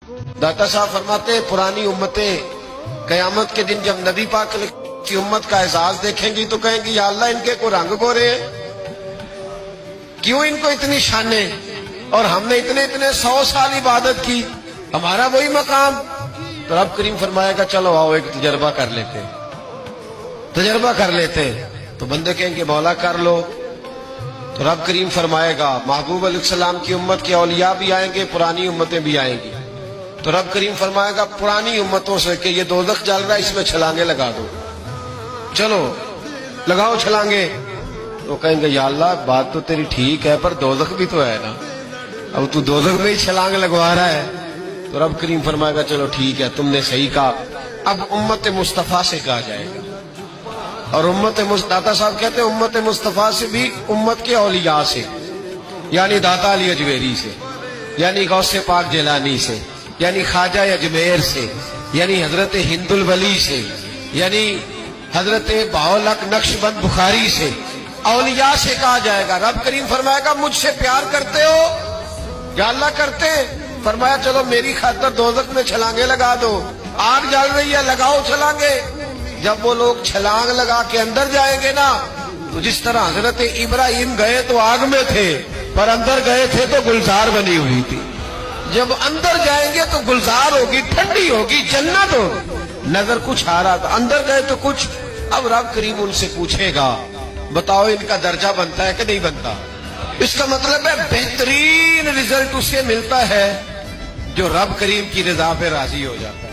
दाता साहब फरमाते हैं पुरानी उम्मतें कयामत के दिन जब नबी पाक की उम्मत का एहसास देखेंगी तो कहेंगी या अल्लाह इनके को रंग गोरे हैं, क्यों इनको इतनी शाने और हमने इतने इतने 100 साल इबादत की, हमारा वही मकाम। तो रब करीम फरमाएगा चलो आओ एक तजर्बा कर लेते हैं, तजर्बा कर लेते हैं। तो बंदे कहेंगे मौला कर लो। तो रब करीम फरमाएगा महबूब अलैहिस्सलाम की उम्मत के औलिया भी आएंगे, पुरानी उम्मतें भी आएंगी। तो रब करीम फरमाएगा पुरानी उम्मतों से कि ये दोज़ख जल रहा है, इसमें छलांगे लगा दो, चलो लगाओ छलांगे। तो कहेंगे या अल्लाह बात तो तेरी ठीक है पर दोज़ख भी तो है ना, अब तू दोज़ख में ही छलांग लगवा रहा है। तो रब करीम फरमाएगा चलो ठीक है तुमने सही कहा, अब उम्मत मुस्तफा से कहा जाएगा। और दाता साहब कहते हैं उम्मत मुस्तफा से भी उम्मत के औलिया से, यानी दाता अली अजमेरी से, यानी गौसे पाक जिलानी से, यानी ख्वाजा अजमेर से, यानी हजरत हिंदुल वली से, यानी हजरत बाउलक नक्शबंद बुखारी से, औलिया से कहा जाएगा। रब करीम फरमाएगा मुझसे प्यार करते हो या अल्लाह करते? फरमाया चलो मेरी खातिर दोज़ख में छलांगे लगा दो, आग जल रही है लगाओ छलांगे। जब वो लोग छलांग लगा के अंदर जाएंगे ना, तो जिस तरह हजरत इब्राहिम गए तो आग में थे पर अंदर गए थे तो गुलजार बनी हुई थी। जब अंदर जाएंगे तो गुलजार होगी, ठंडी होगी, जन्नत होगी। नजर कुछ आ रहा था, अंदर गए तो कुछ। अब रब करीम उनसे पूछेगा बताओ इनका दर्जा बनता है कि नहीं बनता? इसका मतलब है बेहतरीन रिजल्ट उसे मिलता है जो रब करीम की रजा पे राजी हो जाता है।